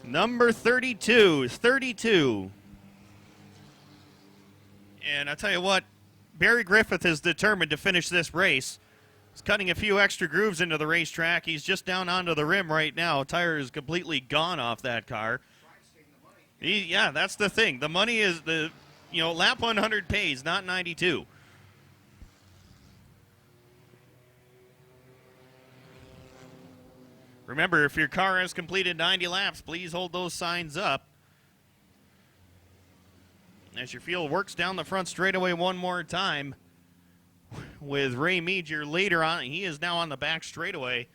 Number 32. And I tell you what, Barry Griffith is determined to finish this race. He's cutting a few extra grooves into the racetrack. He's just down onto the rim right now. Tire is completely gone off that car. Yeah, that's the thing. The money is lap 100 pays, not 92. Remember, if your car has completed 90 laps, please hold those signs up. As your field works down the front straightaway one more time, with Ray Mead, your leader on. He is now on the back straightaway,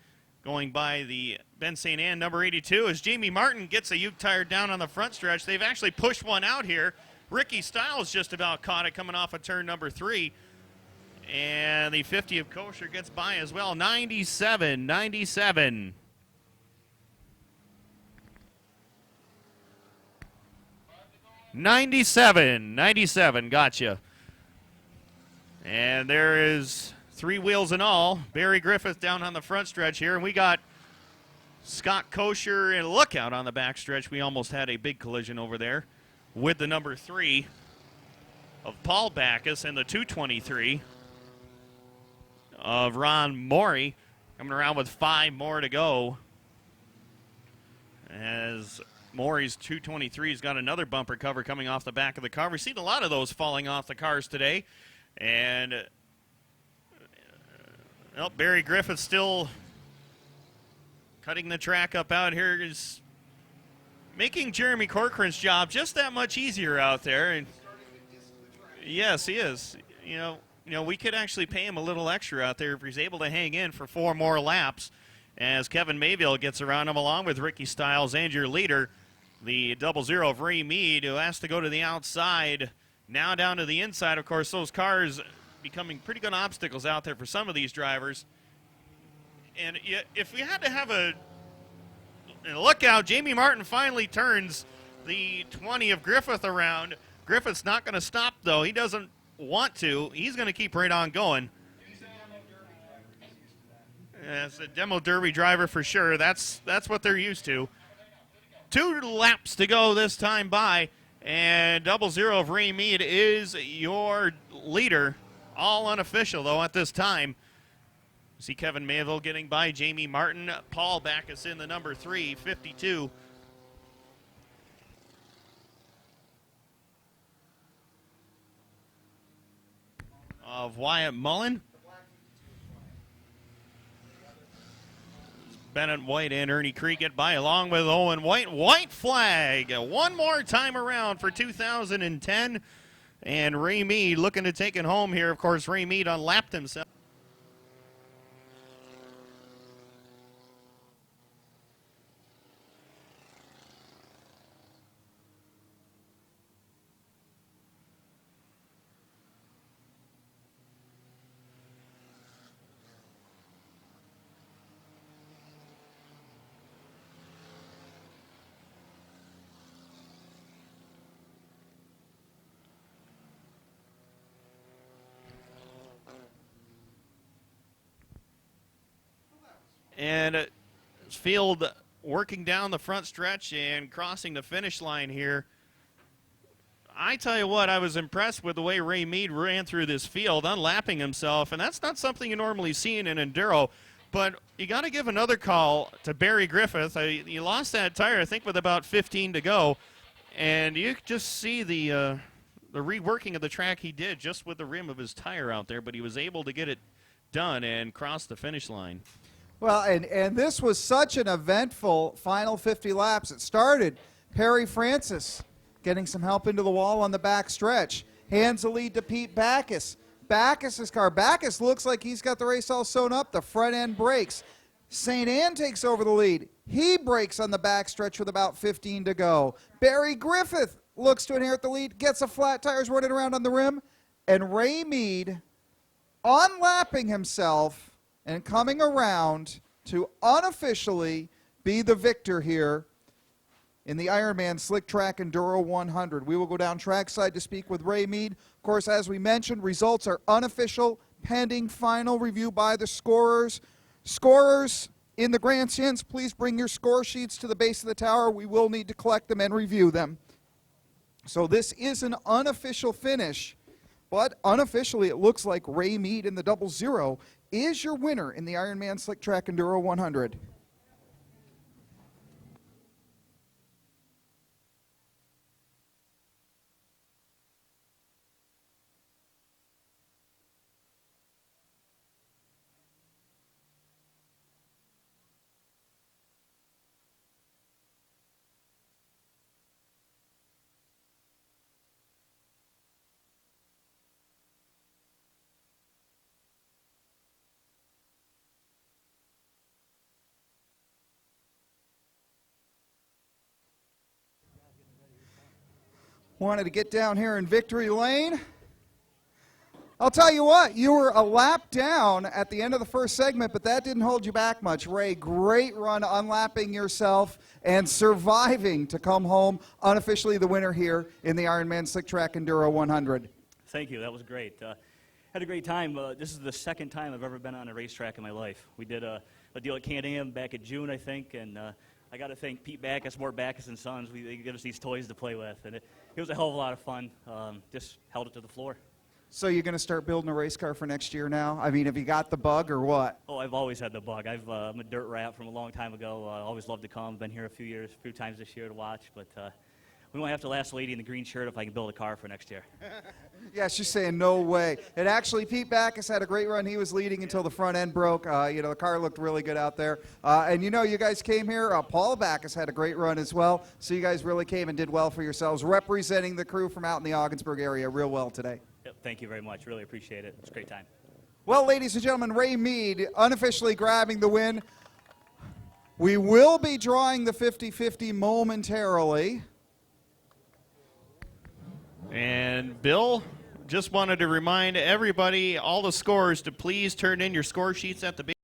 going by the Ben St. Anne number 82 as Jamie Martin gets a Uke tire down on the front stretch. They've actually pushed one out here. Ricky Stiles just about caught it coming off of turn number 3. And the 50 of Kosher gets by as well. 97. 97, gotcha. And there is 3 wheels in all. Barry Griffith down on the front stretch here, and we got Scott Kosher and Lookout on the back stretch. We almost had a big collision over there with the number 3 of Paul Backus and the 223 of Ron Morey, coming around with 5 more to go as Morey's 223's got another bumper cover coming off the back of the car. We've seen a lot of those falling off the cars today. And Barry Griffith still cutting the track up out here, is making Jeremy Corcoran's job just that much easier out there. And yes, he is. You know, we could actually pay him a little extra out there if he's able to hang in for 4 more laps as Kevin Mayville gets around him along with Ricky Stiles and your leader, the 00 of Ray Mead, who has to go to the outside, now down to the inside. Of course, those cars becoming pretty good obstacles out there for some of these drivers. And if we had to have a look out, Jamie Martin finally turns the 20 of Griffith around. Griffith's not going to stop, though. He doesn't want to. He's going to keep right on going. As a demo derby driver for sure. That's what they're used to. 2 laps to go this time by, and 00 of Ray Mead is your leader. All unofficial, though, at this time. See Kevin Mayville getting by Jamie Martin. Paul Backus in the number 3, 52. Of Wyatt Mullen. Bennett White and Ernie Cree get by along with Owen White. White flag one more time around for 2010. And Ray Mead looking to take it home here. Of course, Ray Mead unlapped himself. And field working down the front stretch and crossing the finish line here. I tell you what, I was impressed with the way Ray Mead ran through this field, unlapping himself, and that's not something you normally see in an Enduro. But you got to give another call to Barry Griffith. He lost that tire, I think, with about 15 to go, and you just see the reworking of the track he did just with the rim of his tire out there, but he was able to get it done and cross the finish line. Well, and this was such an eventful final 50 laps. It started Perry Francis getting some help into the wall on the back stretch. Hands the lead to Pete Backus. Backus's car. Backus looks like he's got the race all sewn up. The front end breaks. St. Anne takes over the lead. He breaks on the back stretch with about 15 to go. Barry Griffith looks to inherit the lead, gets a flat tires running around on the rim, and Ray Mead unlapping himself and coming around to unofficially be the victor here in the Ironman Slick Track Enduro 100. We will go down trackside to speak with Ray Mead. Of course, as we mentioned, results are unofficial, pending final review by the scorers. Scorers in the grandstands, please bring your score sheets to the base of the tower. We will need to collect them and review them. So this is an unofficial finish, but unofficially it looks like Ray Mead in the 00 is your winner in the Ironman Slick Track Enduro 100. wanted to get down here in victory lane. I'll tell you what, you were a lap down at the end of the first segment, but that didn't hold you back much. Ray, great run unlapping yourself and surviving to come home unofficially the winner here in the Ironman Slick Track Enduro 100. Thank you. That was great. Had a great time. This is the second time I've ever been on a racetrack in my life. We did a deal at Can-Am back in June, I think, and I got to thank Pete Backus, more Backus and Sons. They give us these toys to play with, and it was a hell of a lot of fun. Just held it to the floor. So you're going to start building a race car for next year now? I mean, have you got the bug or what? Oh, I've always had the bug. I'm a dirt rat from a long time ago. I always loved to come. Been here a few times this year to watch, but we might have to last lady in the green shirt if I can build a car for next year. Yeah, she's saying no way. And actually, Pete Backus had a great run. He was leading until the front end broke. The car looked really good out there. And you guys came here. Paul Backus had a great run as well. So you guys really came and did well for yourselves, representing the crew from out in the Augsburg area real well today. Yep, thank you very much. Really appreciate it. It's a great time. Well, ladies and gentlemen, Ray Mead unofficially grabbing the win. We will be drawing the 50-50 momentarily. And Bill, just wanted to remind everybody, all the scores, to please turn in your score sheets at the